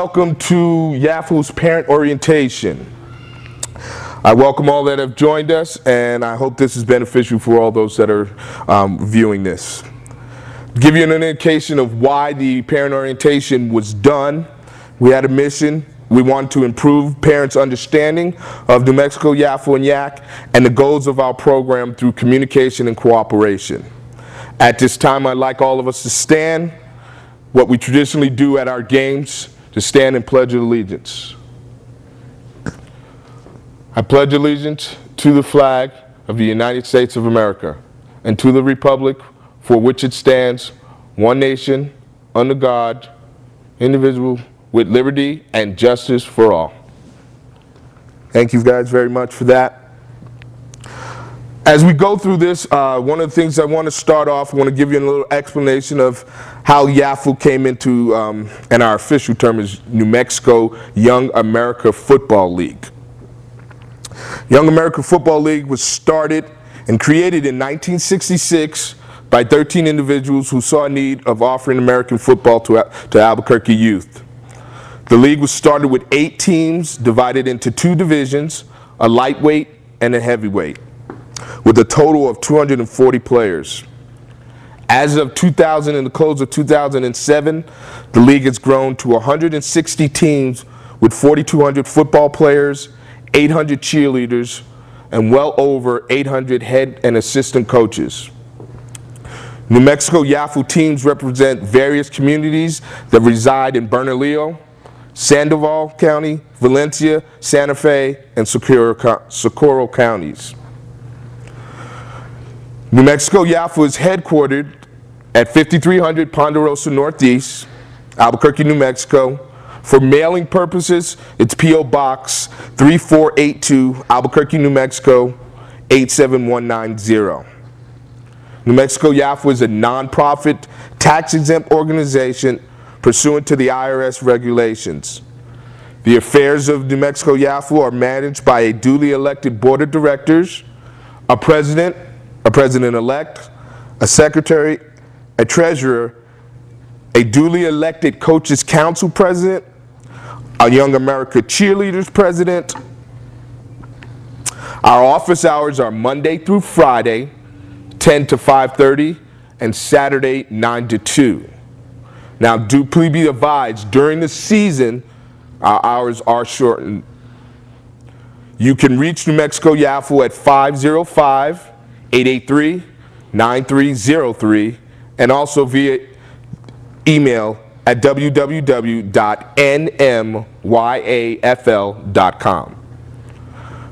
welcome to YAFU's Parent Orientation. I welcome all that have joined us, and I hope this is beneficial for all those that are viewing this. To give you an indication of why the Parent Orientation was done, we had a mission. We want to improve parents' understanding of New Mexico, YAFU, and YAC, and the goals of our program through communication and cooperation. At this time, I'd like all of us to stand, what we traditionally do at our games, to stand and pledge allegiance. I pledge allegiance to the flag of the United States of America and to the republic for which it stands, one nation, under God, indivisible, with liberty and justice for all. Thank you guys very much for that. As we go through this, one of the things I want to start off, I want to give you a little explanation of how YAFU came into, and our official term is New Mexico Young America Football League. Young America Football League was started and created in 1966 by 13 individuals who saw a need of offering American football to Albuquerque youth. The league was started with 8 teams divided into 2 divisions, a lightweight and a heavyweight, with a total of 240 players. As of 2000 and the close of 2007, the league has grown to 160 teams with 4,200 football players, 800 cheerleaders, and well over 800 head and assistant coaches. New Mexico YAFU teams represent various communities that reside in Bernalillo, Sandoval County, Valencia, Santa Fe, and Socorro counties. New Mexico YAFU is headquartered at 5300 Ponderosa Northeast, Albuquerque, New Mexico. For mailing purposes, it's P.O. Box 3482, Albuquerque, New Mexico 87190. New Mexico YAFU is a nonprofit, tax-exempt organization pursuant to the IRS regulations. The affairs of New Mexico YAFU are managed by a duly elected board of directors, a president-elect, a secretary, a treasurer, a duly elected coaches council president, a Young America Cheerleaders president. Our office hours are Monday through Friday, 10 to 5:30, and Saturday, 9 to 2. Now, do please be advised, during the season, our hours are shortened. You can reach New Mexico YAFU at 505-883-9303, and also via email at www.nmyafl.com.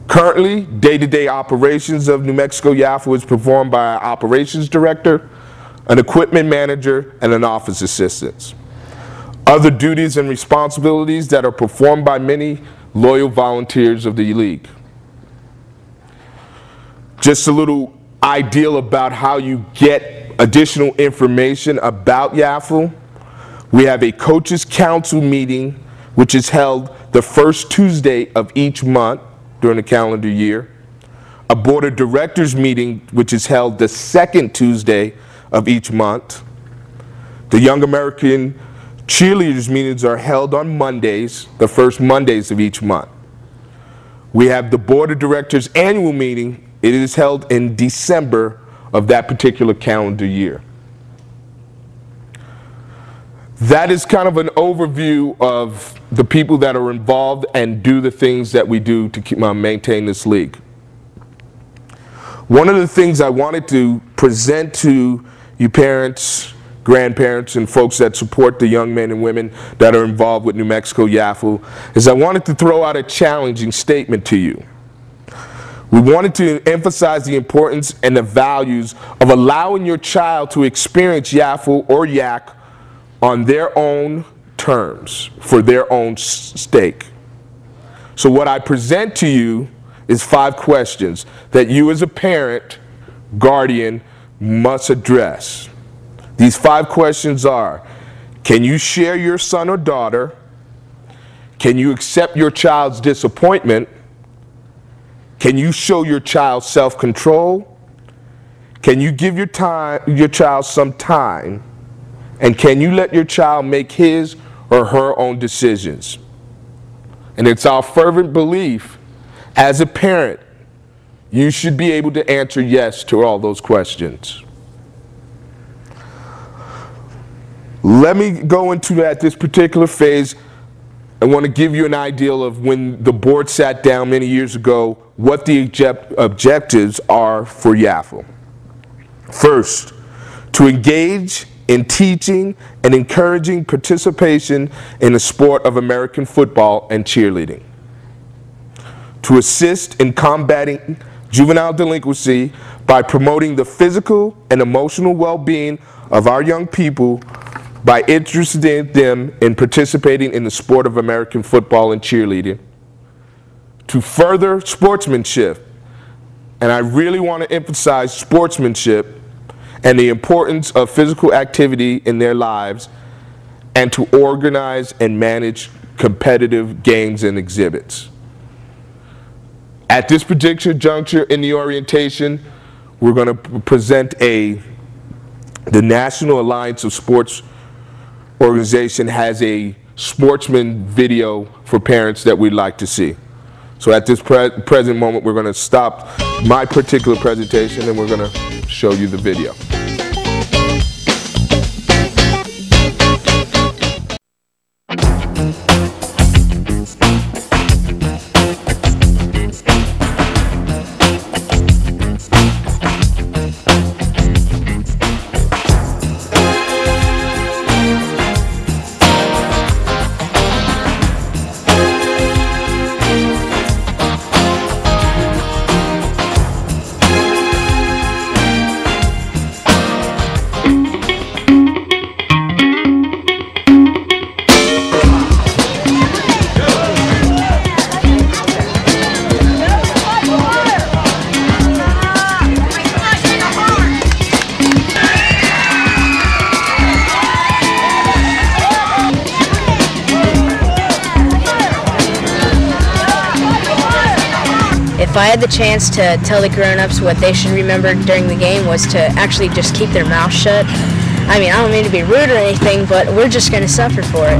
Currently, day-to-day operations of New Mexico YAFU is performed by our operations director, an equipment manager, and an office assistant. Other duties and responsibilities that are performed by many loyal volunteers of the league. Just a little idea about how you get additional information about YAFU. We have a coaches council meeting, which is held the first Tuesday of each month during the calendar year. A board of directors meeting, which is held the second Tuesday of each month. The Young American Cheerleaders meetings are held on Mondays, the first Mondays of each month. We have the board of directors annual meeting. It is held in December of that particular calendar year. That is kind of an overview of the people that are involved and do the things that we do to maintain this league. One of the things I wanted to present to you parents, grandparents, and folks that support the young men and women that are involved with New Mexico YAFU is I wanted to throw out a challenging statement to you. We wanted to emphasize the importance and the values of allowing your child to experience YAFU or YAC on their own terms, for their own stake. So what I present to you is 5 questions that you as a parent, guardian, must address. These 5 questions are: can you share your son or daughter? Can you accept your child's disappointment? Can you show your child self-control? Can you give your child some time? And can you let your child make his or her own decisions. And it's our fervent belief as a parent, you should be able to answer yes to all those questions. Let me go into this particular phase. I want to give you an idea of when the board sat down many years ago, what the objectives are for YAFL. First, to engage in teaching and encouraging participation in the sport of American football and cheerleading. To assist in combating juvenile delinquency by promoting the physical and emotional well-being of our young people by interesting them in participating in the sport of American football and cheerleading. To further sportsmanship, and I really want to emphasize sportsmanship and the importance of physical activity in their lives, and to organize and manage competitive games and exhibits. At this particular juncture in the orientation, we're going to present the National Alliance of Sports Organization has a sportsman video for parents that we'd like to see. So at this present moment, we're going to stop my particular presentation and we're going to show you the video. If I had the chance to tell the grown-ups what they should remember during the game was to actually just keep their mouth shut. I mean, I don't mean to be rude or anything, but we're just going to suffer for it.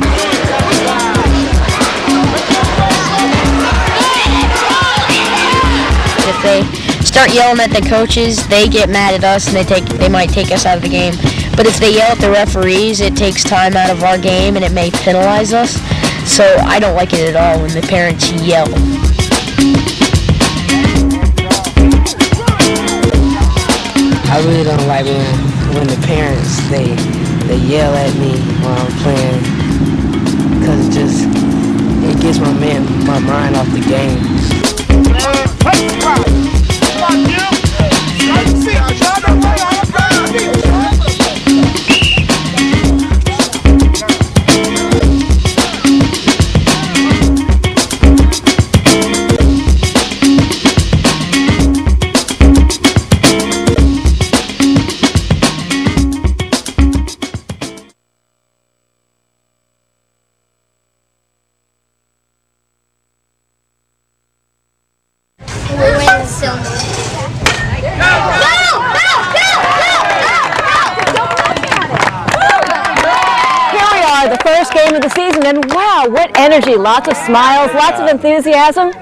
If they start yelling at the coaches, they get mad at us and they might take us out of the game. But if they yell at the referees, it takes time out of our game and it may penalize us. So I don't like it at all when the parents yell. I really don't like when the parents, they yell at me while I'm playing, because it gets my mind off the game. The first game of the season, and wow, what energy, lots of smiles, lots of enthusiasm,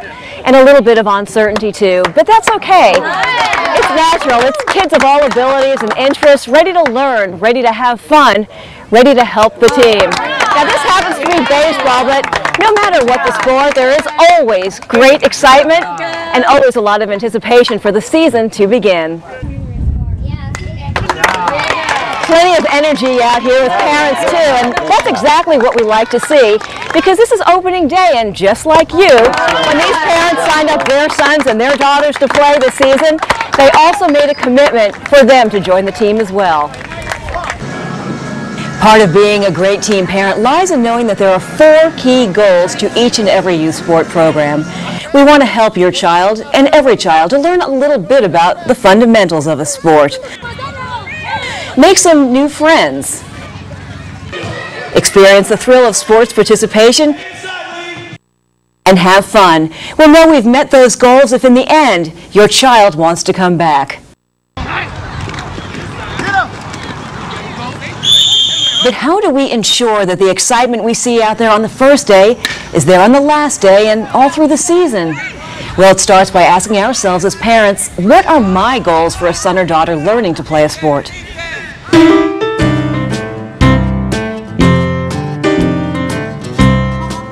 and a little bit of uncertainty too, but that's okay. It's natural. It's kids of all abilities and interests, ready to learn, ready to have fun, ready to help the team. Now this happens to be baseball, but no matter what the sport, there is always great excitement and always a lot of anticipation for the season to begin. Plenty of energy out here with parents too, and that's exactly what we like to see, because this is opening day, and just like you, when these parents signed up their sons and their daughters to play this season, they also made a commitment for them to join the team as well. Part of being a great team parent lies in knowing that there are 4 key goals to each and every youth sport program. We want to help your child and every child to learn a little bit about the fundamentals of a sport. Make some new friends. Experience the thrill of sports participation and have fun. We'll know we've met those goals if in the end your child wants to come back. But how do we ensure that the excitement we see out there on the first day is there on the last day and all through the season? Well, it starts by asking ourselves as parents, what are my goals for a son or daughter learning to play a sport?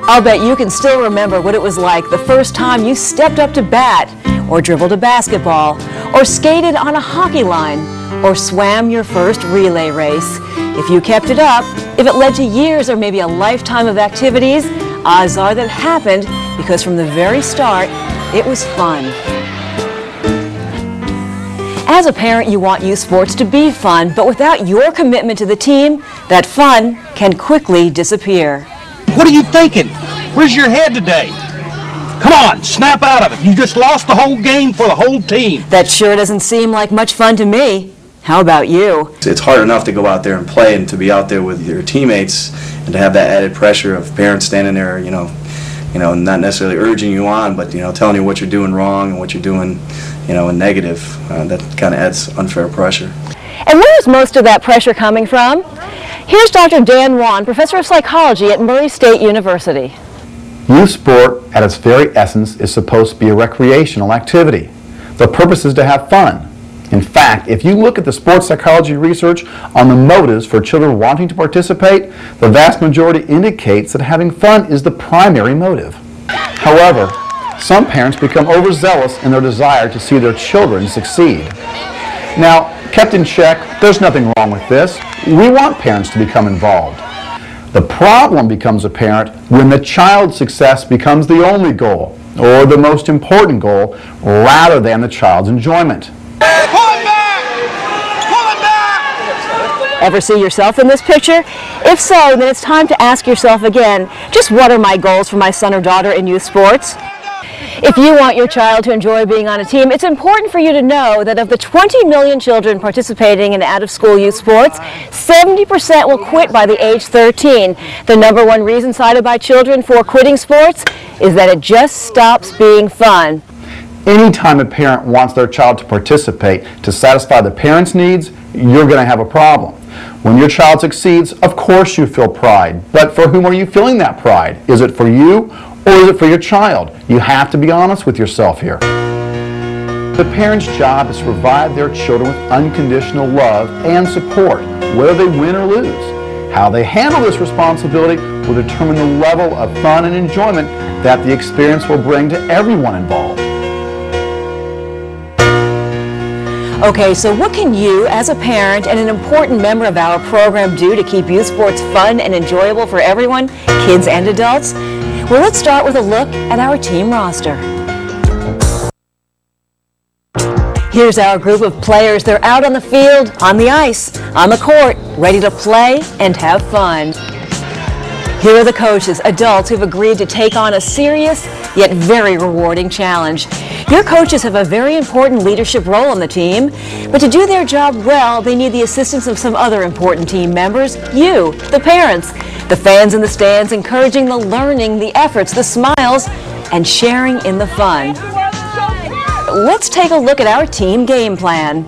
I'll bet you can still remember what it was like the first time you stepped up to bat, or dribbled a basketball, or skated on a hockey line, or swam your first relay race. If you kept it up, if it led to years or maybe a lifetime of activities, odds are that it happened because from the very start, it was fun. As a parent, you want youth sports to be fun, but without your commitment to the team, that fun can quickly disappear. What are you thinking? Where's your head today? Come on, snap out of it. You just lost the whole game for the whole team. That sure doesn't seem like much fun to me. How about you? It's hard enough to go out there and play and to be out there with your teammates and to have that added pressure of parents standing there, not necessarily urging you on, but, telling you what you're doing wrong and what you're doing, in negative. That kind of adds unfair pressure. And where is most of that pressure coming from? Here's Dr. Dan Wan, professor of psychology at Murray State University. Youth sport, at its very essence, is supposed to be a recreational activity. The purpose is to have fun. In fact, if you look at the sports psychology research on the motives for children wanting to participate, the vast majority indicates that having fun is the primary motive. However, some parents become overzealous in their desire to see their children succeed. Now, kept in check, there's nothing wrong with this. We want parents to become involved. The problem becomes apparent when the child's success becomes the only goal, or the most important goal, rather than the child's enjoyment. Ever see yourself in this picture? If so, then it's time to ask yourself again, just what are my goals for my son or daughter in youth sports? If you want your child to enjoy being on a team, it's important for you to know that of the 20 million children participating in out-of-school youth sports, 70% will quit by the age 13. The #1 reason cited by children for quitting sports is that it just stops being fun. Anytime a parent wants their child to participate to satisfy the parent's needs, you're going to have a problem. When your child succeeds, of course you feel pride. But for whom are you feeling that pride? Is it for you or is it for your child? You have to be honest with yourself here. The parent's job is to provide their children with unconditional love and support, whether they win or lose. How they handle this responsibility will determine the level of fun and enjoyment that the experience will bring to everyone involved. Okay, so what can you, as a parent and an important member of our program, do to keep youth sports fun and enjoyable for everyone, kids and adults? Well, let's start with a look at our team roster. Here's our group of players. They're out on the field, on the ice, on the court, ready to play and have fun. Here are the coaches, adults who've agreed to take on a serious yet very rewarding challenge. Your coaches have a very important leadership role on the team, but to do their job well, they need the assistance of some other important team members, you, the parents, the fans in the stands, encouraging the learning, the efforts, the smiles, and sharing in the fun. Let's take a look at our team game plan.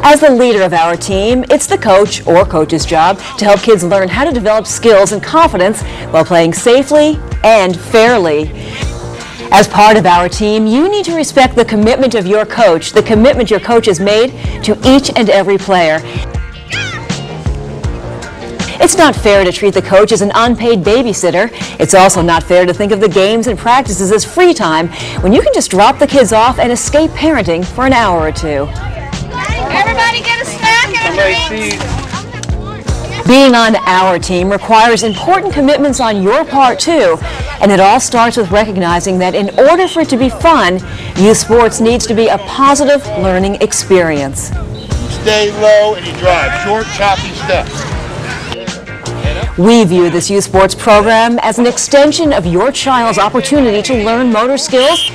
As the leader of our team, it's the coach or coach's job to help kids learn how to develop skills and confidence while playing safely and fairly. As part of our team, you need to respect the commitment of your coach, the commitment your coach has made to each and every player. It's not fair to treat the coach as an unpaid babysitter. It's also not fair to think of the games and practices as free time when you can just drop the kids off and escape parenting for an hour or two. Everybody get a snack and a drink. Being on our team requires important commitments on your part too, and it all starts with recognizing that in order for it to be fun, youth sports needs to be a positive learning experience. Stay low and you drive short, choppy steps. We view this youth sports program as an extension of your child's opportunity to learn motor skills,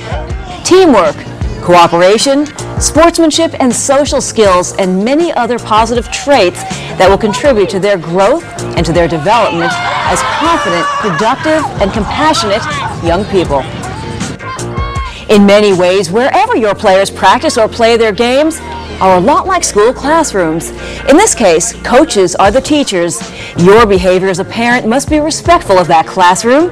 teamwork, cooperation, sportsmanship, and social skills, and many other positive traits that will contribute to their growth and to their development as confident, productive, and compassionate young people. In many ways, wherever your players practice or play their games, are a lot like school classrooms. In this case, coaches are the teachers. Your behavior as a parent must be respectful of that classroom.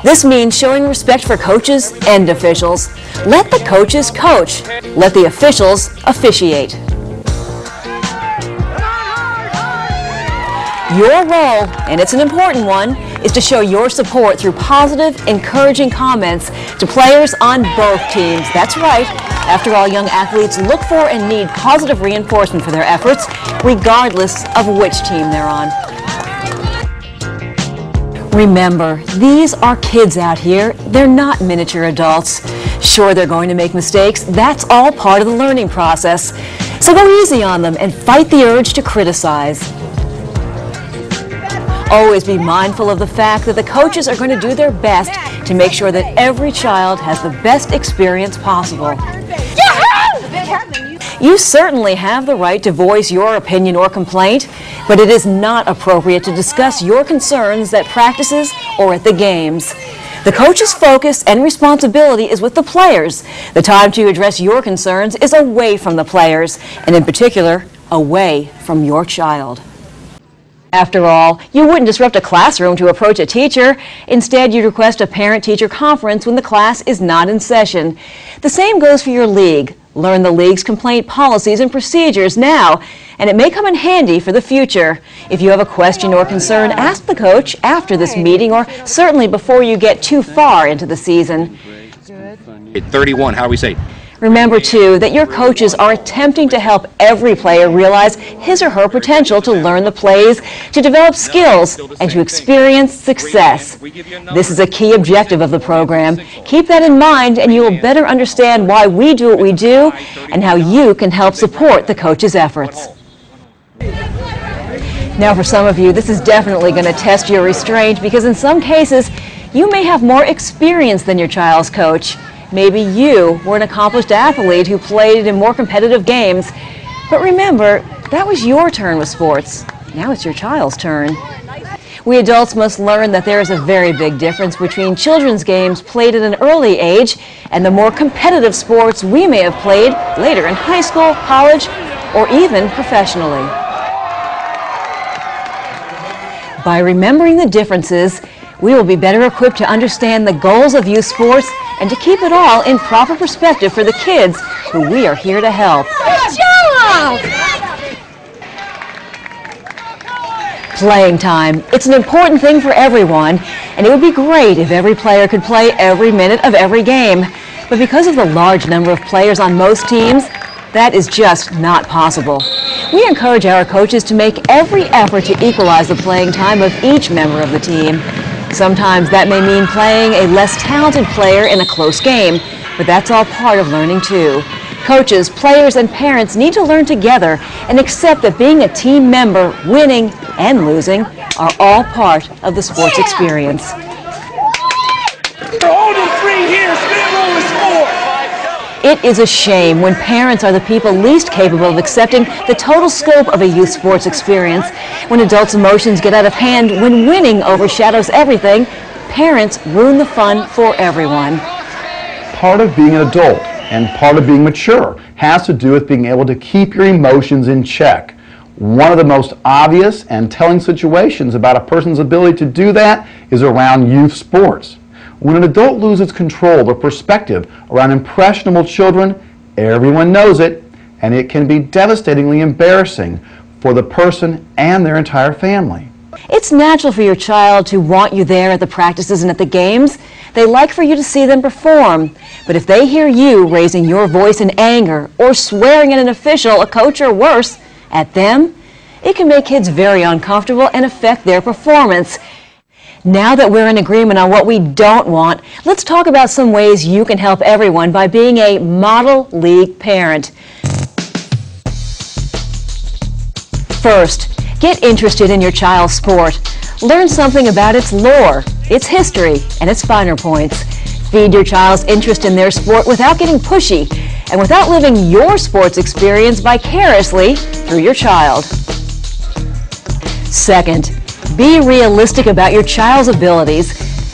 This means showing respect for coaches and officials. Let the coaches coach. Let the officials officiate. Your role, and it's an important one, is to show your support through positive, encouraging comments to players on both teams. That's right. After all, young athletes look for and need positive reinforcement for their efforts, regardless of which team they're on. Remember, these are kids out here. They're not miniature adults. Sure, they're going to make mistakes. That's all part of the learning process. So go easy on them and fight the urge to criticize. Always be mindful of the fact that the coaches are going to do their best to make sure that every child has the best experience possible. You certainly have the right to voice your opinion or complaint, but it is not appropriate to discuss your concerns at practices or at the games. The coach's focus and responsibility is with the players. The time to address your concerns is away from the players, and in particular, away from your child. After all, you wouldn't disrupt a classroom to approach a teacher. Instead, you'd request a parent-teacher conference when the class is not in session. The same goes for your league. Learn the league's complaint policies and procedures now, and it may come in handy for the future. If you have a question or concern, ask the coach after this meeting or certainly before you get too far into the season. 31, how do we say? Remember, too, that your coaches are attempting to help every player realize his or her potential to learn the plays, to develop skills, and to experience success. This is a key objective of the program. Keep that in mind, and you will better understand why we do what we do and how you can help support the coach's efforts. Now, for some of you, this is definitely going to test your restraint because in some cases, you may have more experience than your child's coach. Maybe you were an accomplished athlete who played in more competitive games. But remember, that was your turn with sports. Now it's your child's turn. We adults must learn that there is a very big difference between children's games played at an early age and the more competitive sports we may have played later in high school, college, or even professionally. By remembering the differences, we will be better equipped to understand the goals of youth sports and to keep it all in proper perspective for the kids who we are here to help. Good job! Playing time. It's an important thing for everyone, and it would be great if every player could play every minute of every game. But because of the large number of players on most teams, that is just not possible. We encourage our coaches to make every effort to equalize the playing time of each member of the team. Sometimes that may mean playing a less talented player in a close game, but that's all part of learning too. Coaches, players, and parents need to learn together and accept that being a team member, winning and losing, are all part of the sports experience. It is a shame when parents are the people least capable of accepting the total scope of a youth sports experience. When adults' emotions get out of hand, when winning overshadows everything, parents ruin the fun for everyone. Part of being an adult and part of being mature has to do with being able to keep your emotions in check. One of the most obvious and telling situations about a person's ability to do that is around youth sports. When an adult loses control or perspective around impressionable children, everyone knows it, and it can be devastatingly embarrassing for the person and their entire family. It's natural for your child to want you there at the practices and at the games. They like for you to see them perform. But if they hear you raising your voice in anger or swearing at an official, a coach, or worse, at them, it can make kids very uncomfortable and affect their performance. Now that we're in agreement on what we don't want, let's talk about some ways you can help everyone by being a model league parent. First, get interested in your child's sport. Learn something about its lore, its history, and its finer points. Feed your child's interest in their sport without getting pushy and without living your sports experience vicariously through your child. Second, be realistic about your child's abilities.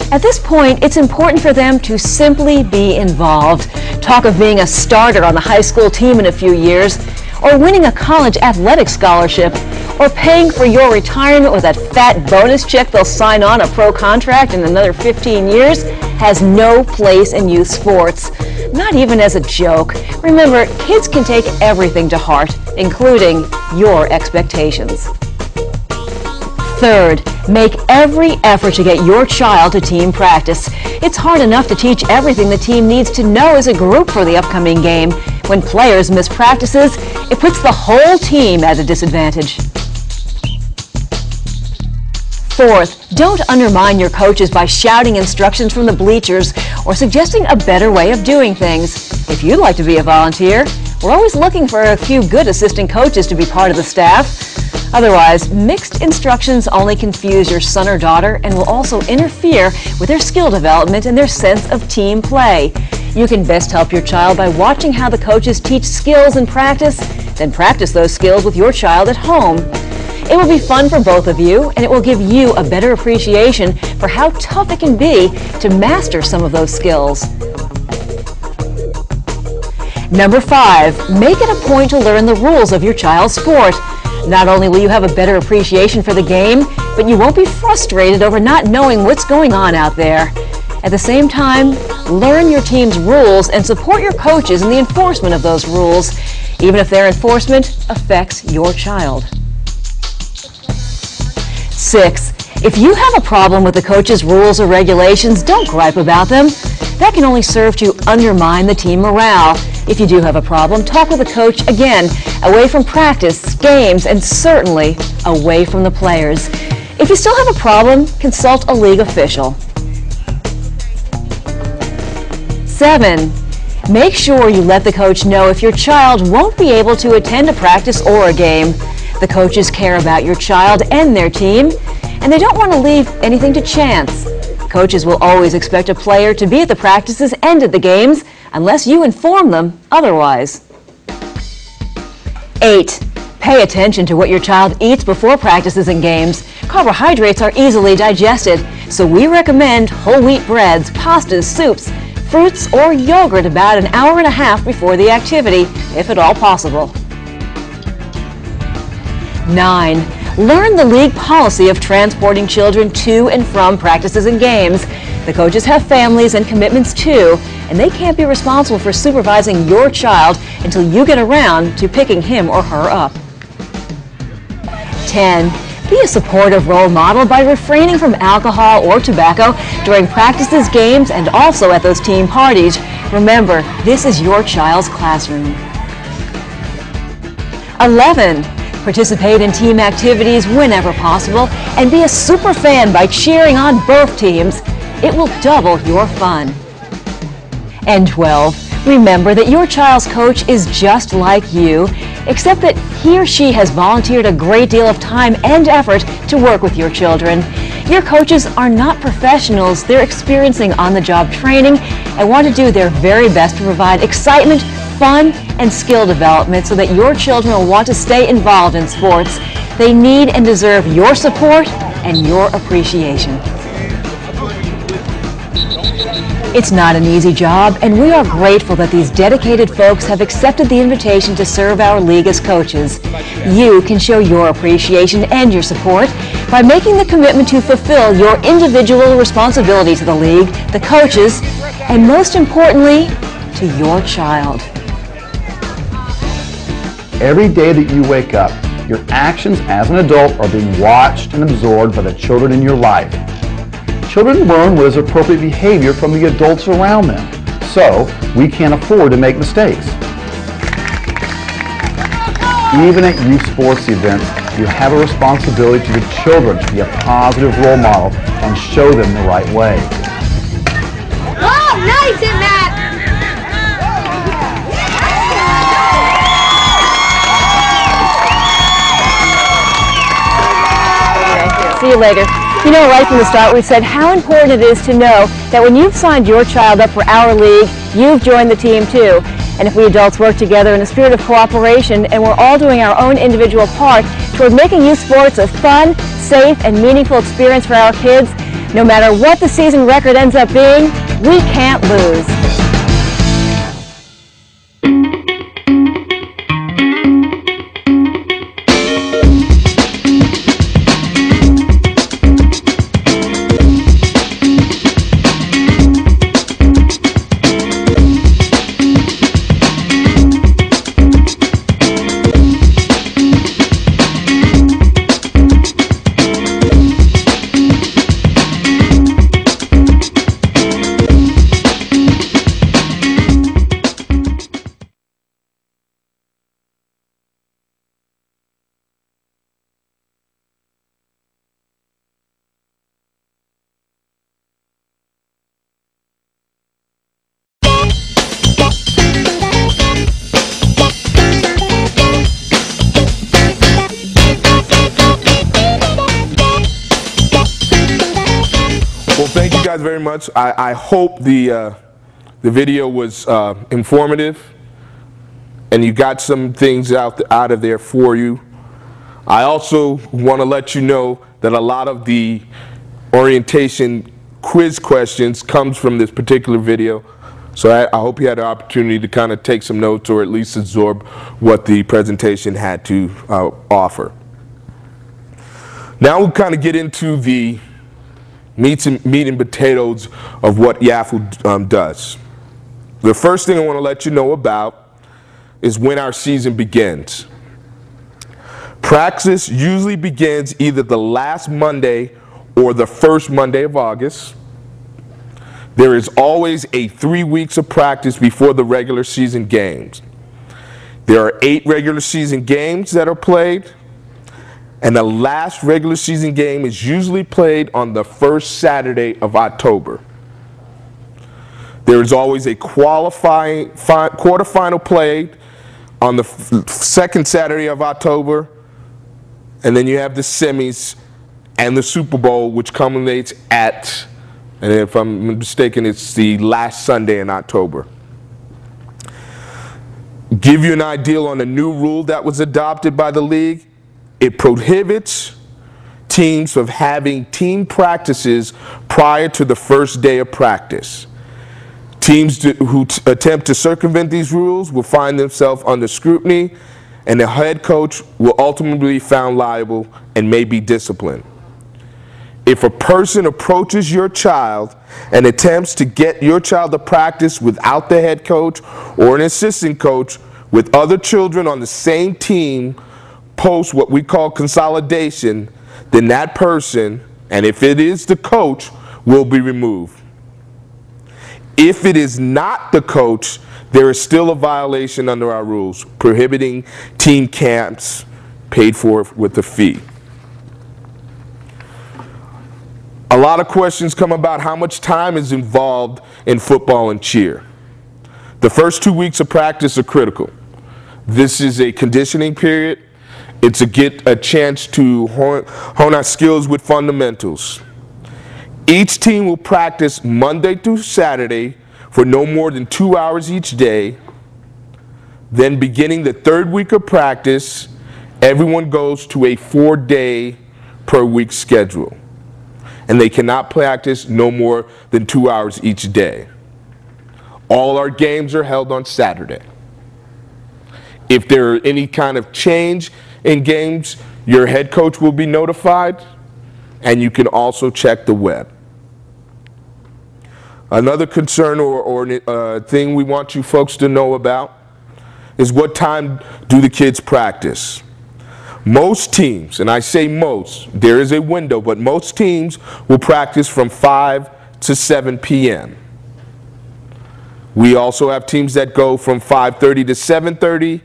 At this point, it's important for them to simply be involved. Talk of being a starter on the high school team in a few years, or winning a college athletic scholarship, or paying for your retirement with that fat bonus check they'll sign on a pro contract in another 15 years has no place in youth sports. Not even as a joke. Remember, kids can take everything to heart, including your expectations. Third, make every effort to get your child to team practice. It's hard enough to teach everything the team needs to know as a group for the upcoming game. When players miss practices, it puts the whole team at a disadvantage. Fourth, don't undermine your coaches by shouting instructions from the bleachers or suggesting a better way of doing things. If you'd like to be a volunteer, we're always looking for a few good assistant coaches to be part of the staff. Otherwise, mixed instructions only confuse your son or daughter and will also interfere with their skill development and their sense of team play. You can best help your child by watching how the coaches teach skills in practice, then practice those skills with your child at home. It will be fun for both of you, and it will give you a better appreciation for how tough it can be to master some of those skills. Number 5, make it a point to learn the rules of your child's sport. Not only will you have a better appreciation for the game, but you won't be frustrated over not knowing what's going on out there. At the same time, learn your team's rules and support your coaches in the enforcement of those rules, even if their enforcement affects your child. 6, if you have a problem with the coach's rules or regulations, don't gripe about them. That can only serve to undermine the team morale. If you do have a problem, talk with the coach again, away from practice, games, and certainly away from the players. If you still have a problem, consult a league official. 7, make sure you let the coach know if your child won't be able to attend a practice or a game. The coaches care about your child and their team, and they don't want to leave anything to chance. Coaches will always expect a player to be at the practices and at the games unless you inform them otherwise. 8, pay attention to what your child eats before practices and games. Carbohydrates are easily digested, so we recommend whole wheat breads, pastas, soups, fruits, or yogurt about an hour and a half before the activity, if at all possible. 9, learn the league policy of transporting children to and from practices and games. The coaches have families and commitments too, and they can't be responsible for supervising your child until you get around to picking him or her up. 10, be a supportive role model by refraining from alcohol or tobacco during practices, games, and also at those team parties. Remember, this is your child's classroom. 11, participate in team activities whenever possible and be a super fan by cheering on both teams. It will double your fun. And 12, remember that your child's coach is just like you, except that he or she has volunteered a great deal of time and effort to work with your children. Your coaches are not professionals. They're experiencing on-the-job training and want to do their very best to provide excitement, fun, and skill development so that your children will want to stay involved in sports. They need and deserve your support and your appreciation. It's not an easy job, and we are grateful that these dedicated folks have accepted the invitation to serve our league as coaches. You can show your appreciation and your support by making the commitment to fulfill your individual responsibility to the league, the coaches, and most importantly, to your child. Every day that you wake up, your actions as an adult are being watched and absorbed by the children in your life. Children learn what is appropriate behavior from the adults around them, so we can't afford to make mistakes. Even at youth sports events, you have a responsibility to the children to be a positive role model and show them the right way. Oh, nice hit, Matt! See you later. You know, right from the start, we've said how important it is to know that when you've signed your child up for our league, you've joined the team too. And if we adults work together in a spirit of cooperation and we're all doing our own individual part toward making youth sports a fun, safe, and meaningful experience for our kids, no matter what the season record ends up being, we can't lose. guys very much. I hope the video was informative and you got some things out of there for you. I also want to let you know that a lot of the orientation quiz questions comes from this particular video. So I hope you had the opportunity to kind of take some notes or at least absorb what the presentation had to offer. Now we'll kind of get into the meat and potatoes of what YAFL does. The first thing I want to let you know about is when our season begins. Practice usually begins either the last Monday or the first Monday of August. There is always 3 weeks of practice before the regular season games. There are 8 regular season games that are played, and the last regular season game is usually played on the first Saturday of October. There is always a quarterfinal played on the second Saturday of October, and then you have the semis and the Super Bowl, which culminates at, and if I'm mistaken, it's the last Sunday in October. Give you an idea on a new rule that was adopted by the league. It prohibits teams from having team practices prior to the first day of practice. Teams who attempt to circumvent these rules will find themselves under scrutiny, and the head coach will ultimately be found liable and may be disciplined. If a person approaches your child and attempts to get your child to practice without the head coach or an assistant coach with other children on the same team post what we call consolidation, then that person, and if it is the coach, will be removed. If it is not the coach, there is still a violation under our rules prohibiting team camps paid for with a fee. A lot of questions come about how much time is involved in football and cheer. The first 2 weeks of practice are critical. This is a conditioning period. It's a chance to hone our skills with fundamentals. Each team will practice Monday through Saturday for no more than 2 hours each day. Then beginning the third week of practice, everyone goes to a 4-day per week schedule. And they cannot practice no more than 2 hours each day. All our games are held on Saturday. If there are any kind of change in games, your head coach will be notified, and you can also check the web. Another concern or thing we want you folks to know about is what time do the kids practice. Most teams, and I say most, there is a window, but most teams will practice from 5 to 7 p.m. We also have teams that go from 5:30 to 7:30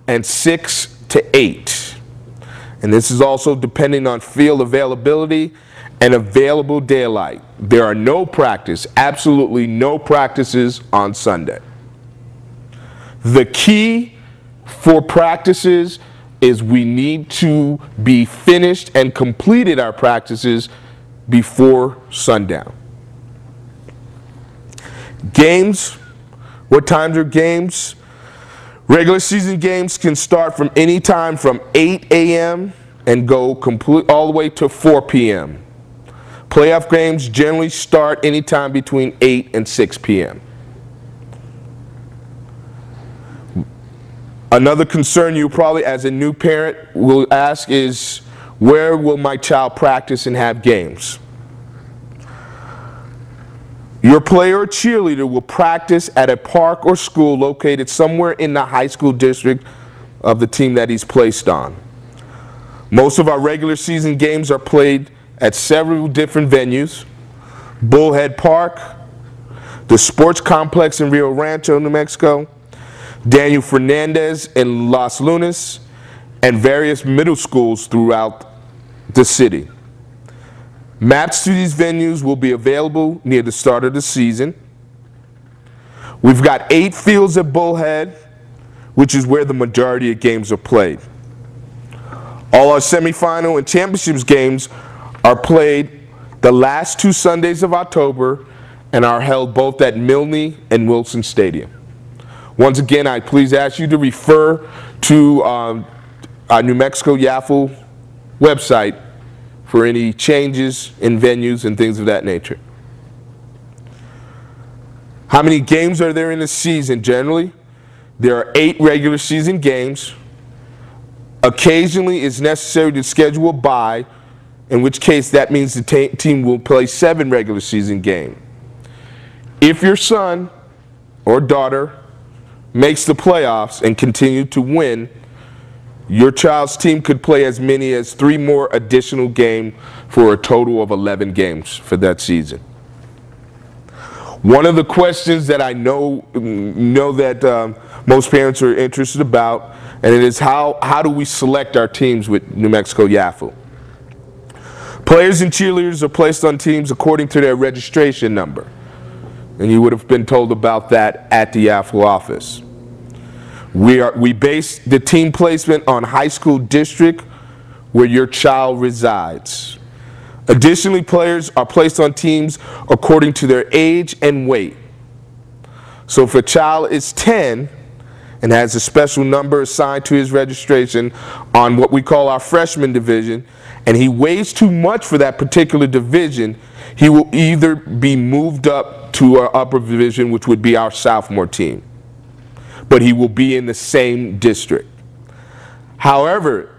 and 6 to 8. And this is also depending on field availability and available daylight. There are absolutely no practices on Sunday. The key for practices is we need to be finished and completed our practices before sundown. Games, what times are games? Regular season games can start from any time from 8 a.m. and go all the way to 4 p.m. Playoff games generally start anytime between 8 and 6 p.m. Another concern you probably, as a new parent, will ask is, where will my child practice and have games? Your player or cheerleader will practice at a park or school located somewhere in the high school district of the team that he's placed on. Most of our regular season games are played at several different venues: Bullhead Park, the Sports Complex in Rio Rancho, New Mexico, Daniel Fernandez in Los Lunas, and various middle schools throughout the city. Maps to these venues will be available near the start of the season. We've got 8 fields at Bullhead, which is where the majority of games are played. All our semifinal and championships games are played the last 2 Sundays of October and are held both at Milne and Wilson Stadium. Once again, I please ask you to refer to our New Mexico YAFL website for any changes in venues and things of that nature. How many games are there in a season generally? There are 8 regular season games. Occasionally, it's necessary to schedule a bye, in which case that means the team will play 7 regular season games. If your son or daughter makes the playoffs and continue to win, your child's team could play as many as 3 more additional games for a total of 11 games for that season. One of the questions that I know that most parents are interested about, and it is how do we select our teams with New Mexico YAFL? Players and cheerleaders are placed on teams according to their registration number, and you would have been told about that at the YAFL office. We base the team placement on high school district where your child resides. Additionally, players are placed on teams according to their age and weight. So if a child is 10 and has a special number assigned to his registration on what we call our freshman division, and he weighs too much for that particular division, he will either be moved up to our upper division, which would be our sophomore team, but he will be in the same district. However,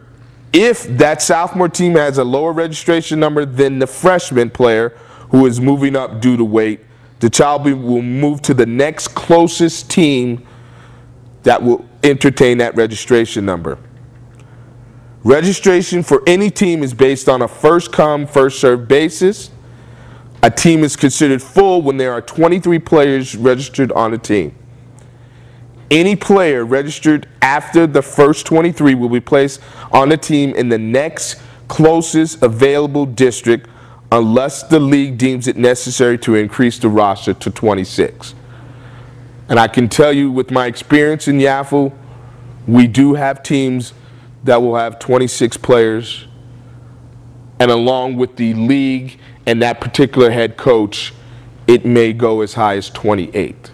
if that sophomore team has a lower registration number than the freshman player who is moving up due to weight, the child will move to the next closest team that will entertain that registration number. Registration for any team is based on a first-come, first-served basis. A team is considered full when there are 23 players registered on a team. Any player registered after the first 23 will be placed on the team in the next closest available district unless the league deems it necessary to increase the roster to 26. And I can tell you with my experience in YAFL, we do have teams that will have 26 players, and along with the league and that particular head coach, it may go as high as 28.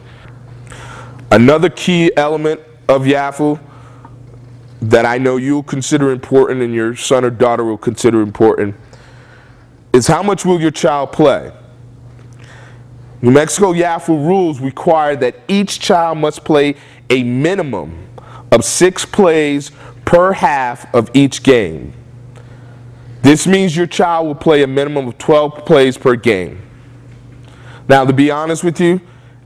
Another key element of YAFL that I know you'll consider important and your son or daughter will consider important is how much will your child play? New Mexico YAFL rules require that each child must play a minimum of 6 plays per half of each game. This means your child will play a minimum of 12 plays per game. Now, to be honest with you,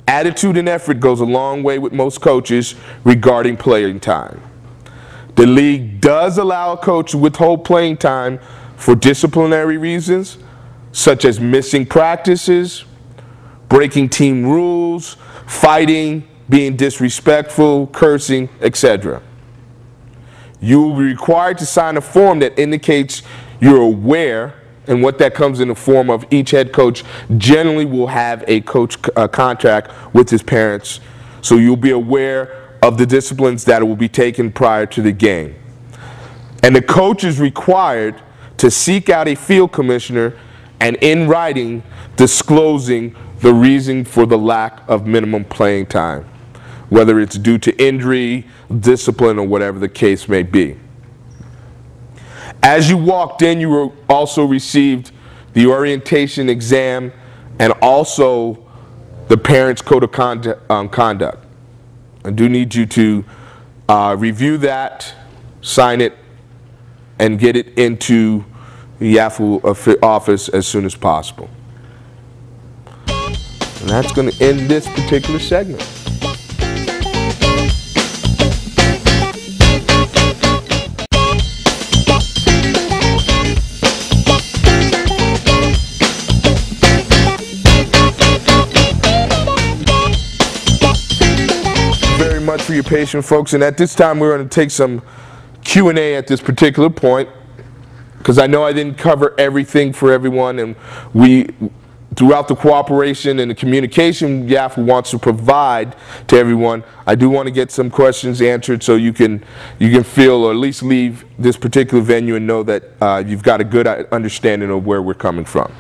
attitude and effort goes a long way with most coaches regarding playing time. The league does allow a coach to withhold playing time for disciplinary reasons, such as missing practices, breaking team rules, fighting, being disrespectful, cursing, etc. You will be required to sign a form that indicates you're aware, and what that comes in the form of each head coach generally will have a coach contract with his parents, so you'll be aware of the disciplines that will be taken prior to the game. And the coach is required to seek out a field commissioner and in writing disclosing the reason for the lack of minimum playing time, whether it's due to injury, discipline, or whatever the case may be. As you walked in, you also received the orientation exam and also the parents' code of conduct. I do need you to review that, sign it, and get it into the YAFL office as soon as possible. And that's going to end this particular segment. Much for your patience, folks, and at this time we're going to take some Q&A at this particular point, because I know I didn't cover everything for everyone, and throughout the cooperation and the communication YAFL wants to provide to everyone, I do want to get some questions answered so you can feel, or at least leave this particular venue and know that you've got a good understanding of where we're coming from.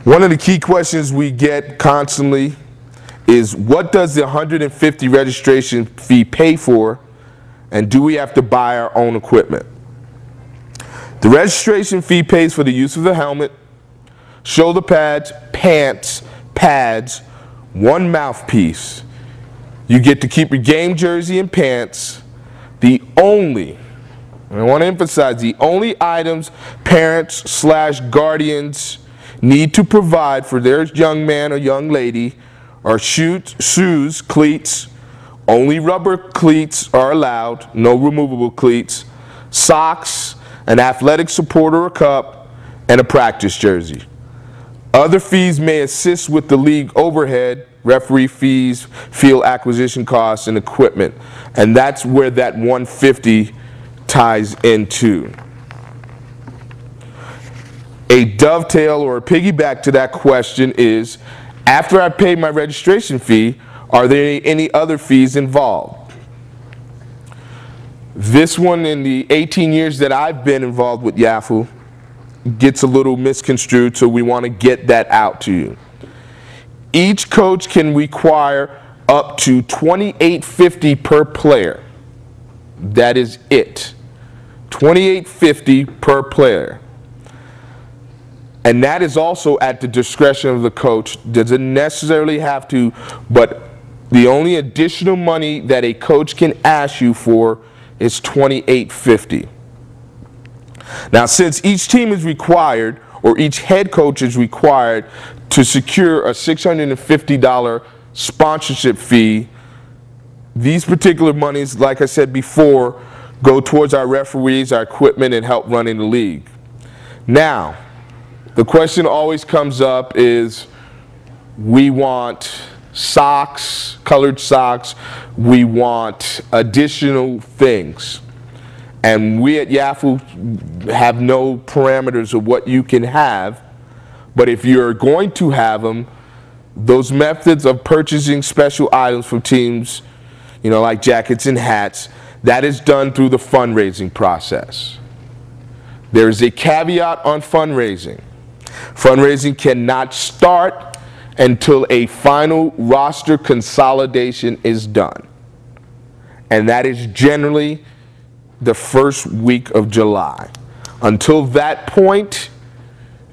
One of the key questions we get constantly is, what does the $150 registration fee pay for, and do we have to buy our own equipment? The registration fee pays for the use of the helmet, shoulder pads, pants, pads, one mouthpiece. You get to keep your game jersey and pants. The only, and I want to emphasize, the only items parents/guardians need to provide for their young man or young lady are shoes, cleats. Only rubber cleats are allowed, no removable cleats, socks, an athletic supporter or cup, and a practice jersey. Other fees may assist with the league overhead, referee fees, field acquisition costs, and equipment. And that's where that $150 ties into. A dovetail or a piggyback to that question is, after I pay my registration fee, are there any other fees involved? This one, in the 18 years that I've been involved with YAFU, gets a little misconstrued, so we want to get that out to you. Each coach can require up to $28.50 per player. That is it. $28.50 per player. And that is also at the discretion of the coach. Doesn't necessarily have to, but the only additional money that a coach can ask you for is $28.50. Now, since each team is required, or each head coach is required to secure a $650 sponsorship fee, these particular monies, like I said before, go towards our referees, our equipment, and help running the league. Now, the question always comes up is, we want socks, colored socks, we want additional things. And we at YAFU have no parameters of what you can have, but if you're going to have them, those methods of purchasing special items from teams, you know, like jackets and hats, that is done through the fundraising process. There's a caveat on fundraising. Fundraising cannot start until a final roster consolidation is done. And that is generally the first week of July. Until that point,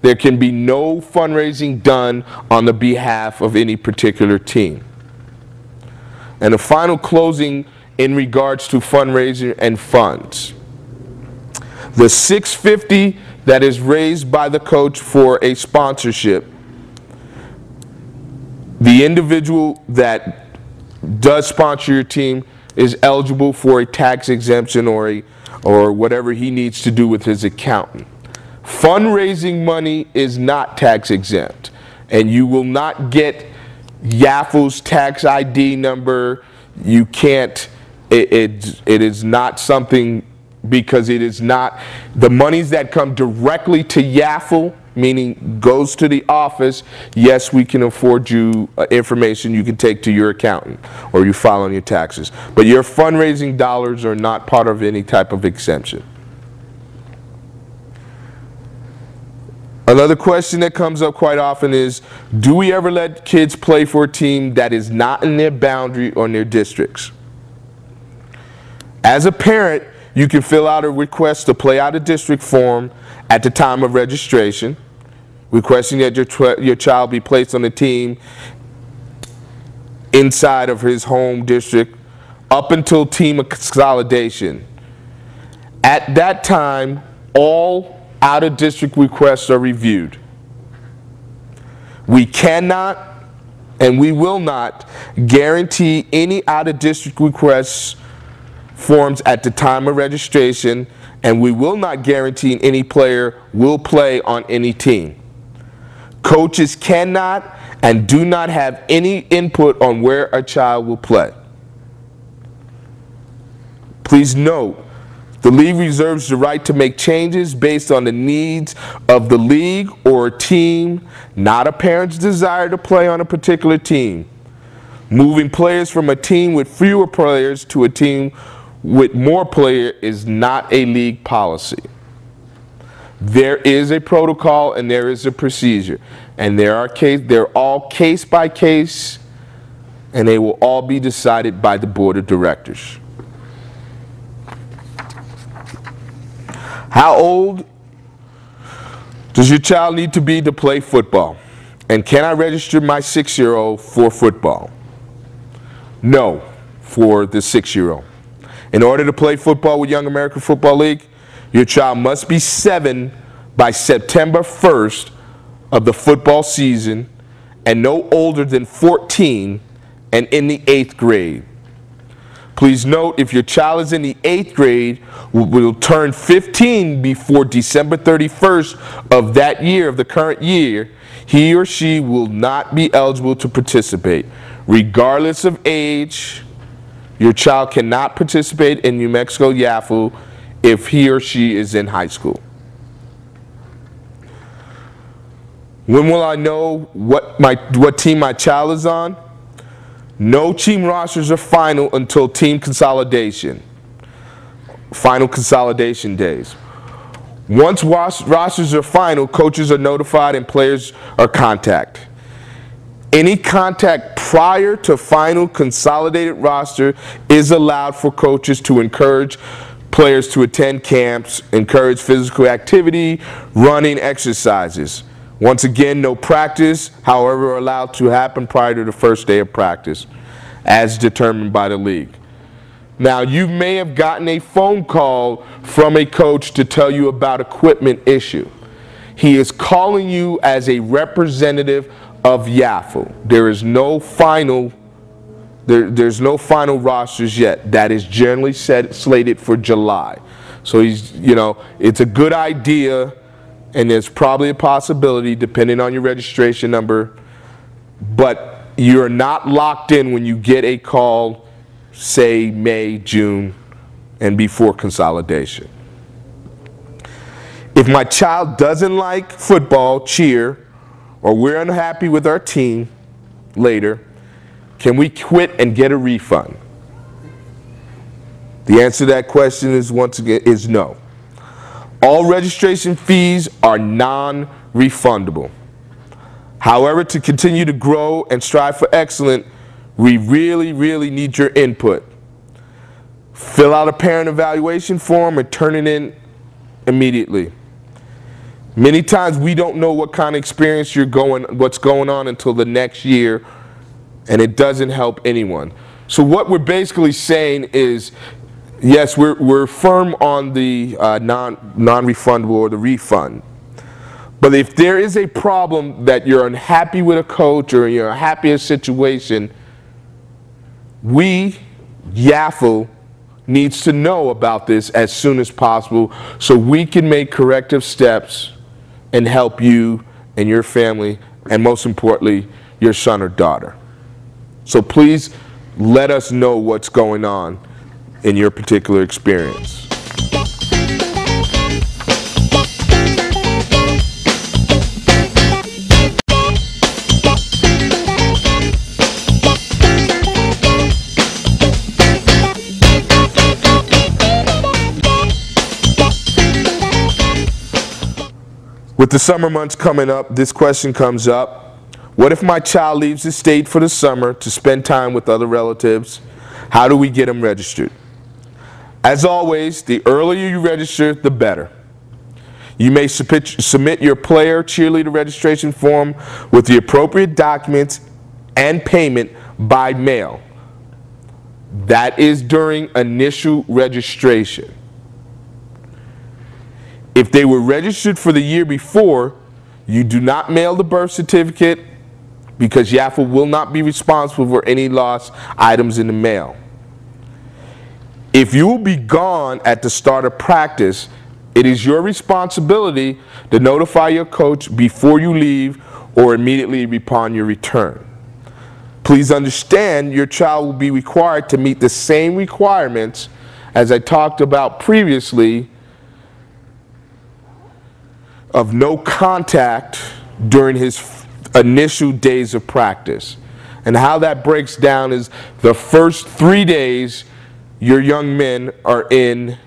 there can be no fundraising done on the behalf of any particular team. And the final closing in regards to fundraising and funds. The $650 that is raised by the coach for a sponsorship, the individual that does sponsor your team is eligible for a tax exemption or whatever he needs to do with his accountant. Fundraising money is not tax exempt, and you will not get YAFU's tax ID number. You can't, it is not something, because it is not, the monies that come directly to YAFU, meaning goes to the office, yes, we can afford you information you can take to your accountant or you file on your taxes. But your fundraising dollars are not part of any type of exemption. Another question that comes up quite often is, do we ever let kids play for a team that is not in their boundary or in their districts? As a parent, you can fill out a request to play out of district form at the time of registration, requesting that your child be placed on a team inside of his home district up until team consolidation. At that time, all out-of-district requests are reviewed. We cannot and we will not guarantee any out-of-district requests forms at the time of registration, and we will not guarantee any player will play on any team. Coaches cannot and do not have any input on where a child will play. Please note, the league reserves the right to make changes based on the needs of the league or a team, not a parent's desire to play on a particular team. Moving players from a team with fewer players to a team with more players is not a league policy. There is a protocol and there is a procedure. And they're all case by case, and they will all be decided by the board of directors. How old does your child need to be to play football? And can I register my 6-year-old for football? No, for the 6-year-old. In order to play football with Young America Football League, your child must be 7 by September 1st of the football season and no older than 14 and in the 8th grade. Please note, if your child is in the 8th grade, will turn 15 before December 31st of that year, of the current year, he or she will not be eligible to participate. Regardless of age, your child cannot participate in New Mexico YAFL if he or she is in high school. When will I know what team my child is on? No team rosters are final until team consolidation, final consolidation days. Once rosters are final, coaches are notified and players are contacted. Any contact prior to final consolidated roster is allowed for coaches to encourage players to attend camps, encourage physical activity, running exercises. Once again, no practice, however, are allowed to happen prior to the first day of practice, as determined by the league. Now, you may have gotten a phone call from a coach to tell you about equipment issue. He is calling you as a representative of YAFL. There is no final, there's no final rosters yet. That is generally slated for July. So it's a good idea. And there's probably a possibility, depending on your registration number, but you're not locked in when you get a call, say May, June, and before consolidation. If my child doesn't like football, cheer, or we're unhappy with our team later, can we quit and get a refund? The answer to that question is, once again, is no. All registration fees are non-refundable. However, to continue to grow and strive for excellence, we really, really need your input. Fill out a parent evaluation form and turn it in immediately. Many times we don't know what kind of experience what's going on until the next year, and it doesn't help anyone. So what we're basically saying is, yes, we're firm on the non-refundable or the refund. But if there is a problem that you're unhappy with a coach or you're unhappy with a situation, we, YAFL, needs to know about this as soon as possible so we can make corrective steps and help you and your family, and most importantly, your son or daughter. So please let us know what's going on in your particular experience. With the summer months coming up, this question comes up. What if my child leaves the state for the summer to spend time with other relatives? How do we get them registered? As always, the earlier you register, the better. You may submit your player cheerleader registration form with the appropriate documents and payment by mail. That is during initial registration. If they were registered for the year before, you do not mail the birth certificate because YAFL will not be responsible for any lost items in the mail. If you will be gone at the start of practice, it is your responsibility to notify your coach before you leave or immediately upon your return. Please understand your child will be required to meet the same requirements as I talked about previously of no contact during his initial days of practice. And how that breaks down is the first 3 days your young men are in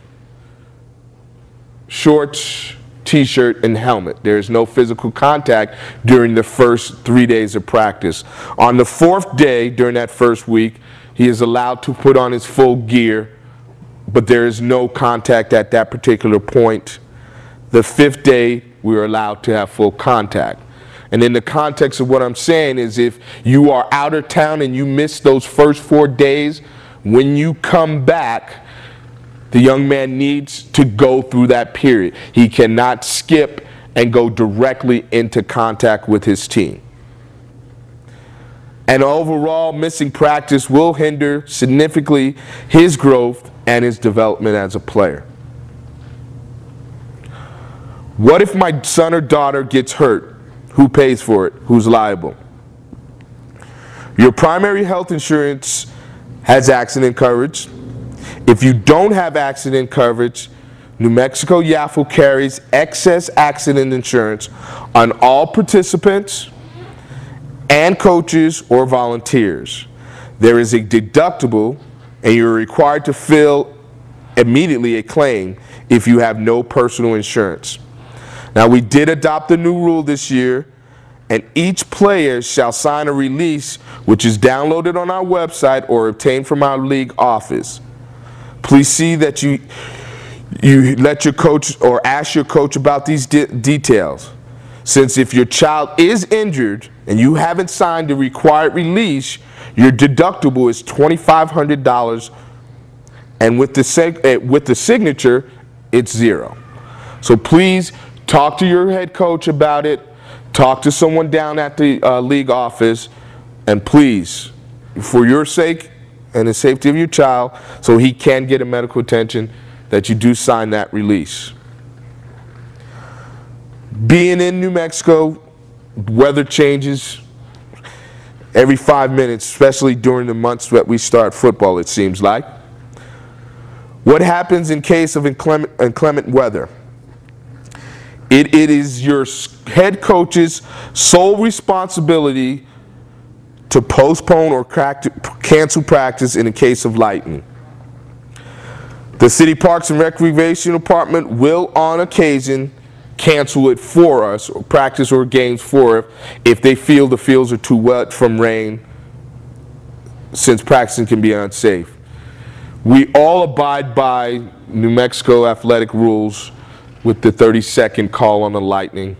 shorts, t-shirt, and helmet. There is no physical contact during the first 3 days of practice. On the 4th day, during that first week, he is allowed to put on his full gear, but there is no contact at that particular point. The 5th day, we are allowed to have full contact. And in the context of what I'm saying is, if you are out of town and you miss those first 4 days, when you come back, the young man needs to go through that period. He cannot skip and go directly into contact with his team. And overall, missing practice will hinder significantly his growth and his development as a player. What if my son or daughter gets hurt? Who pays for it? Who's liable? Your primary health insurance has accident coverage. If you don't have accident coverage, New Mexico YAFL carries excess accident insurance on all participants and coaches or volunteers. There is a deductible, and you're required to fill immediately a claim if you have no personal insurance. Now, we did adopt a new rule this year, and each player shall sign a release which is downloaded on our website or obtained from our league office. Please see that you let your coach or ask your coach about these details. Since if your child is injured and you haven't signed the required release, your deductible is $2,500, and with the signature, it's $0. So please talk to your head coach about it. Talk to someone down at the league office, and please, for your sake and the safety of your child, so he can get a medical attention, that you do sign that release. Being in New Mexico, weather changes every 5 minutes, especially during the months that we start football, it seems like. What happens in case of inclement weather? It is your head coach's sole responsibility to postpone or cancel practice in the case of lightning. The City Parks and Recreation Department will, on occasion, cancel it for us, or practice or games for us, if they feel the fields are too wet from rain, since practicing can be unsafe. We all abide by New Mexico athletic rules with the 30-second call on the lightning.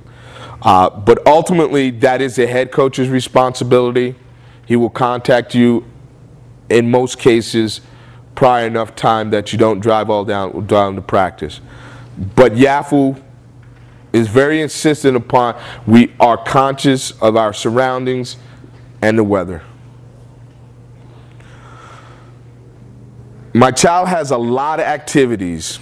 But ultimately, that is the head coach's responsibility. He will contact you in most cases prior enough time that you don't drive all down to practice. But YAFL is very insistent upon we are conscious of our surroundings and the weather. My child has a lot of activities.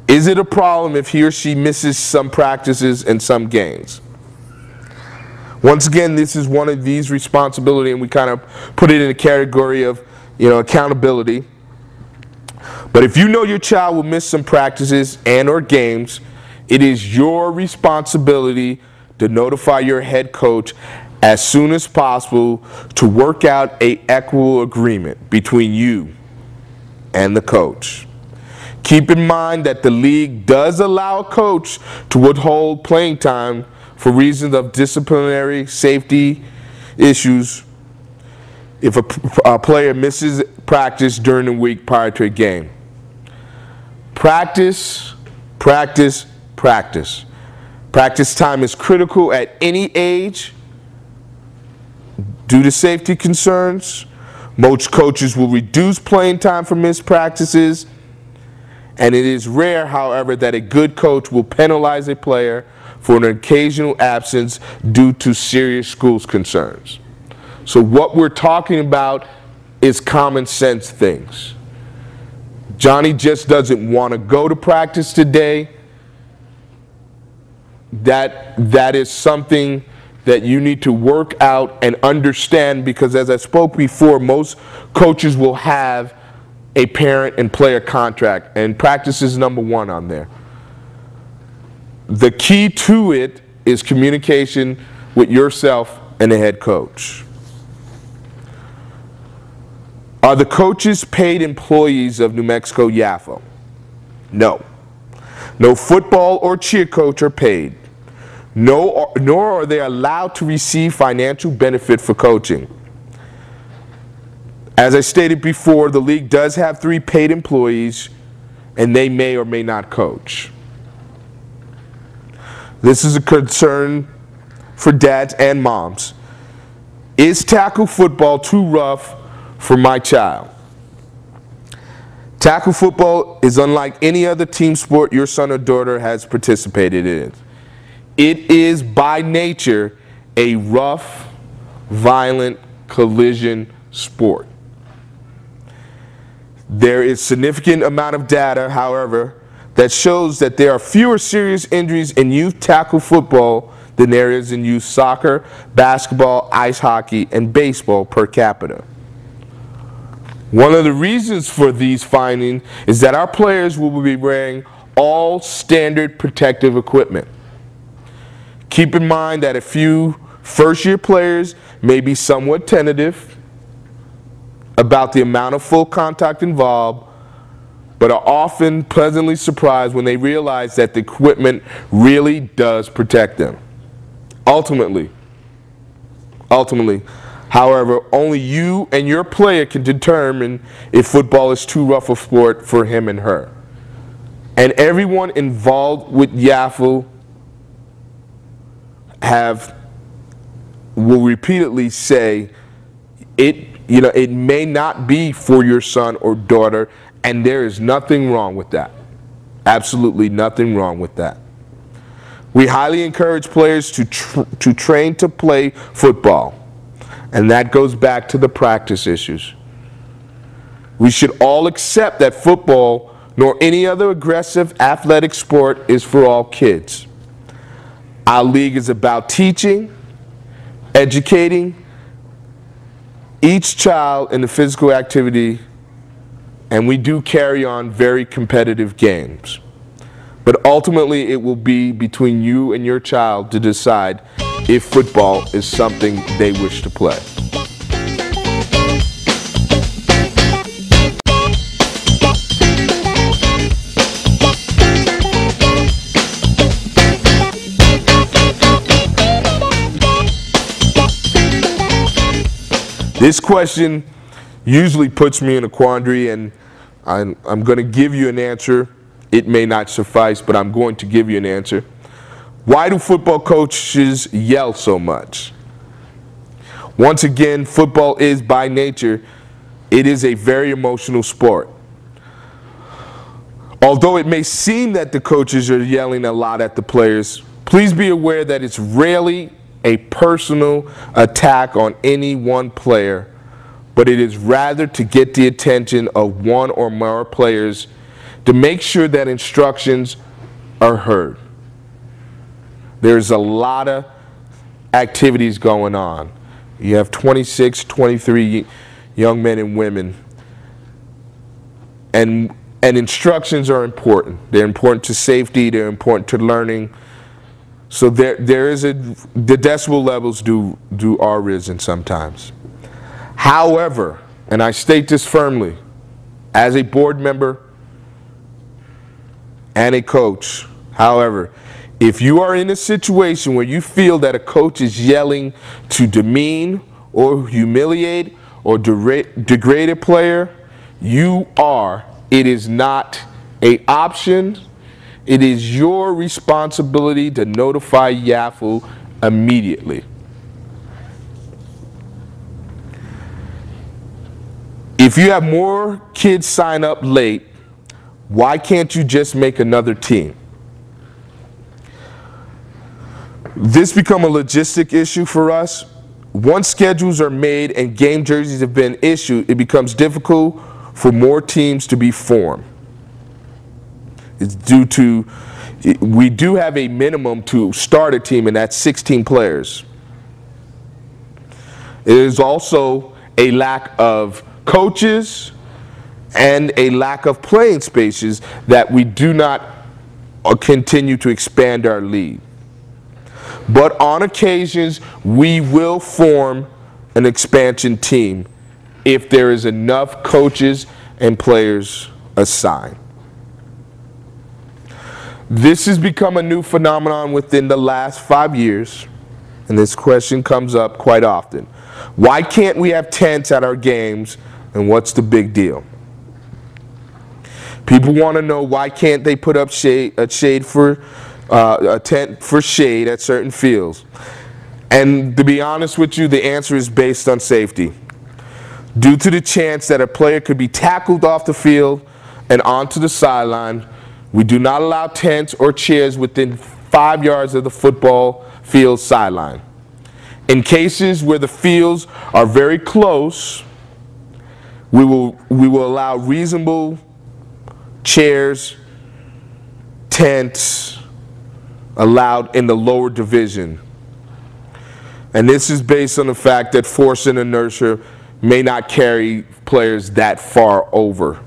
Is it a problem if he or she misses some practices and some games? Once again, this is one of these responsibilities, and we kind of put it in a category of, accountability. But if you know your child will miss some practices and or games, it is your responsibility to notify your head coach as soon as possible to work out an equitable agreement between you and the coach. Keep in mind that the league does allow a coach to withhold playing time for reasons of disciplinary safety issues if a player misses practice during the week prior to a game. Practice, practice, practice. Practice time is critical at any age due to safety concerns. Most coaches will reduce playing time for missed practices, and it is rare, however, that a good coach will penalize a player for an occasional absence due to serious school concerns. So what we're talking about is common sense things. Johnny just doesn't want to go to practice today. That is something that you need to work out and understand, because as I spoke before, most coaches will have a parent and player contract, and practice is number one on there. The key to it is communication with yourself and the head coach. Are the coaches paid employees of New Mexico YAFL? No. No football or cheer coach are paid. Nor are they allowed to receive financial benefit for coaching. As I stated before, the league does have 3 paid employees, and they may or may not coach. This is a concern for dads and moms. Is tackle football too rough for my child? Tackle football is unlike any other team sport your son or daughter has participated in. It is by nature a rough, violent collision sport. There is significant amount of data, however, that shows that there are fewer serious injuries in youth tackle football than there is in youth soccer, basketball, ice hockey, and baseball per capita. One of the reasons for these findings is that our players will be wearing all standard protective equipment. Keep in mind that a few first-year players may be somewhat tentative about the amount of full contact involved, but are often pleasantly surprised when they realize that the equipment really does protect them. Ultimately, however, only you and your player can determine if football is too rough a sport for him and her. And everyone involved with YAFL will repeatedly say it may not be for your son or daughter, and there is nothing wrong with that. Absolutely nothing wrong with that. We highly encourage players to train to play football, and that goes back to the practice issues. We should all accept that football, nor any other aggressive athletic sport, is for all kids. Our league is about teaching, educating each child in the physical activity, and we do carry on very competitive games. But ultimately, it will be between you and your child to decide if football is something they wish to play. This question usually puts me in a quandary, and I'm going to give you an answer. It may not suffice, but I'm going to give you an answer. Why do football coaches yell so much? Once again, football is by nature, it is a very emotional sport. Although it may seem that the coaches are yelling a lot at the players, please be aware that it's rarely a personal attack on any one player, but it is rather to get the attention of one or more players to make sure that instructions are heard. There's a lot of activities going on. You have 26, 23 young men and women, and instructions are important. They're important to safety, they're important to learning. So the decibel levels are risen sometimes. However, and I state this firmly, as a board member and a coach, however, if you are in a situation where you feel that a coach is yelling to demean or humiliate or degrade a player, it is not an option. It is your responsibility to notify YAFL immediately. If you have more kids sign up late, why can't you just make another team? This become a logistic issue for us. Once schedules are made and game jerseys have been issued, it becomes difficult for more teams to be formed. It's due to, we do have a minimum to start a team, and that's 16 players. It is also a lack of coaches and a lack of playing spaces that we do not continue to expand our league. But on occasions, we will form an expansion team if there is enough coaches and players assigned. This has become a new phenomenon within the last 5 years, and this question comes up quite often. Why can't we have tents at our games, and what's the big deal? People want to know, why can't they put up a tent for shade at certain fields? And to be honest with you, the answer is based on safety. Due to the chance that a player could be tackled off the field and onto the sideline, we do not allow tents or chairs within 5 yards of the football field sideline. In cases where the fields are very close, we will allow reasonable chairs, tents allowed in the lower division. And this is based on the fact that force and inertia may not carry players that far over.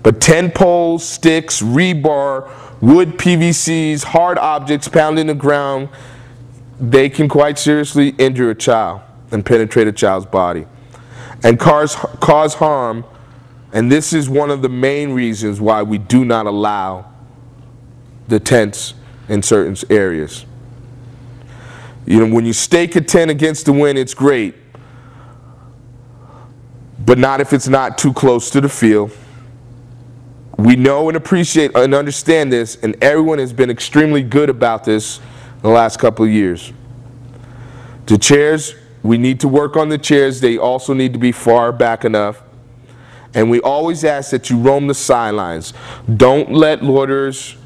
But tent poles, sticks, rebar, wood PVCs, hard objects pounding the ground, they can quite seriously injure a child and penetrate a child's body and cause harm. And this is one of the main reasons why we do not allow the tents in certain areas. You know, when you stake a tent against the wind, it's great, but not if it's not too close to the field. We know and appreciate and understand this, and everyone has been extremely good about this in the last couple of years. The chairs, we need to work on the chairs. They also need to be far back enough. And we always ask that you roam the sidelines. Don't let loiterers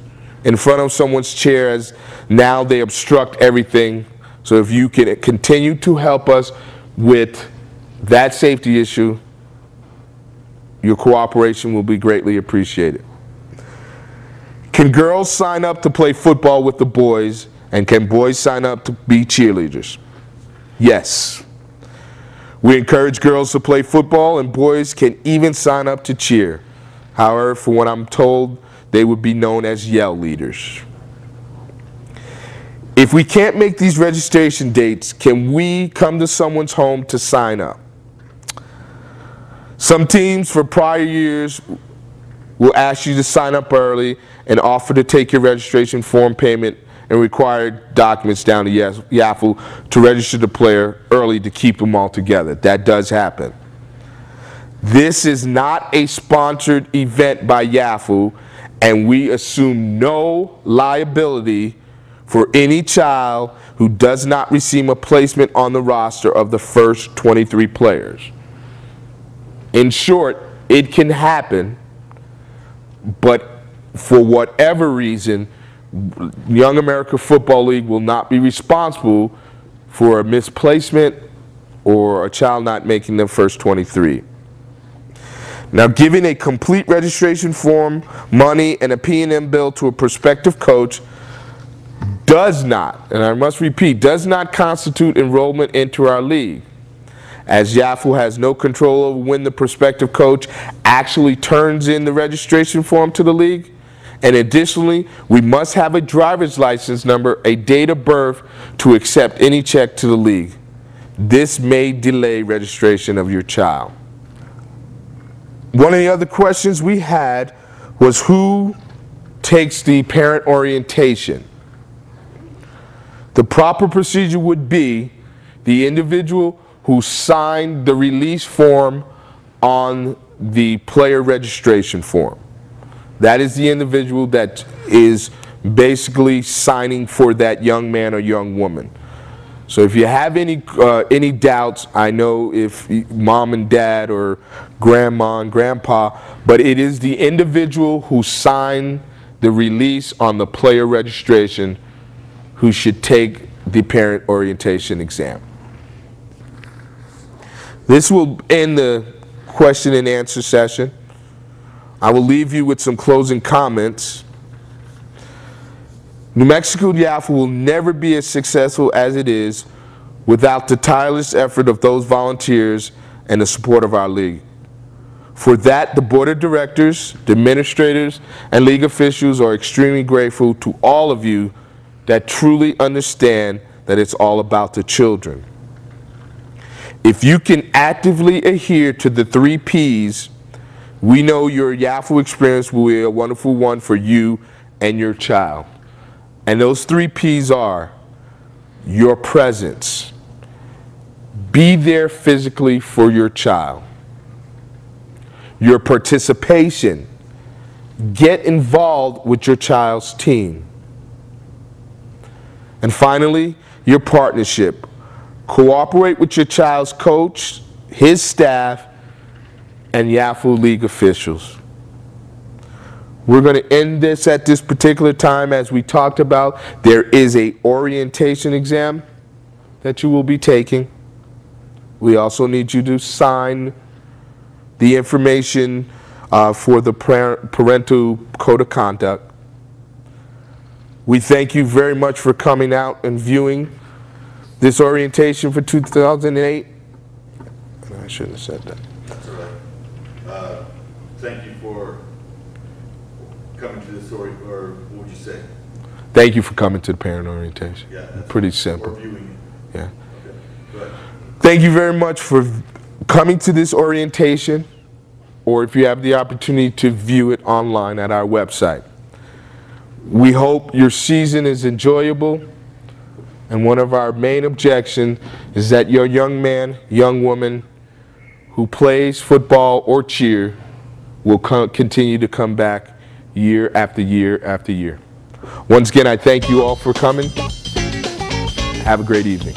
in front of someone's chair, as now they obstruct everything. So if you can continue to help us with that safety issue, your cooperation will be greatly appreciated. Can girls sign up to play football with the boys, and can boys sign up to be cheerleaders? Yes. We encourage girls to play football, and boys can even sign up to cheer. However, from what I'm told, they would be known as yell leaders. If we can't make these registration dates, can we come to someone's home to sign up? Some teams for prior years will ask you to sign up early and offer to take your registration form payment and required documents down to YAFU to register the player early to keep them all together. That does happen. This is not a sponsored event by YAFU, and we assume no liability for any child who does not receive a placement on the roster of the first 23 players. In short, it can happen, but for whatever reason, Young America Football League will not be responsible for a misplacement or a child not making the first 23. Now, giving a complete registration form, money, and a P&M bill to a prospective coach does not, and I must repeat, does not constitute enrollment into our league, as YAFU has no control over when the prospective coach actually turns in the registration form to the league. And additionally, we must have a driver's license number, a date of birth, to accept any check to the league. This may delay registration of your child. One of the other questions we had was, who takes the parent orientation? The proper procedure would be the individual who signed the release form on the player registration form. That is the individual that is basically signing for that young man or young woman. So if you have any doubts, I know if mom and dad or grandma and grandpa, but it is the individual who signed the release on the player registration who should take the parent orientation exam. This will end the question and answer session. I will leave you with some closing comments. New Mexico YAFU will never be as successful as it is without the tireless effort of those volunteers and the support of our league. For that, the board of directors, the administrators, and league officials are extremely grateful to all of you that truly understand that it's all about the children. If you can actively adhere to the 3 Ps, we know your YAFU experience will be a wonderful one for you and your child. And those 3 P's are your presence. Be there physically for your child. Your participation. Get involved with your child's team. And finally, your partnership. Cooperate with your child's coach, his staff, and Yafu League officials. We're going to end this at this particular time. As we talked about, there is an orientation exam that you will be taking. We also need you to sign the information for the parental code of conduct. We thank you very much for coming out and viewing this orientation for 2008. I shouldn't have said that. That's all right. Thank you for coming to this, or what would you say? Thank you for coming to the parent orientation. Yeah, that's pretty simple. Or viewing it. Yeah. Okay. Go ahead. Thank you very much for coming to this orientation, or if you have the opportunity to view it online at our website. We hope your season is enjoyable, and one of our main objections is that your young man, young woman who plays football or cheer will continue to come back year after year after year. Once again, I thank you all for coming. Have a great evening.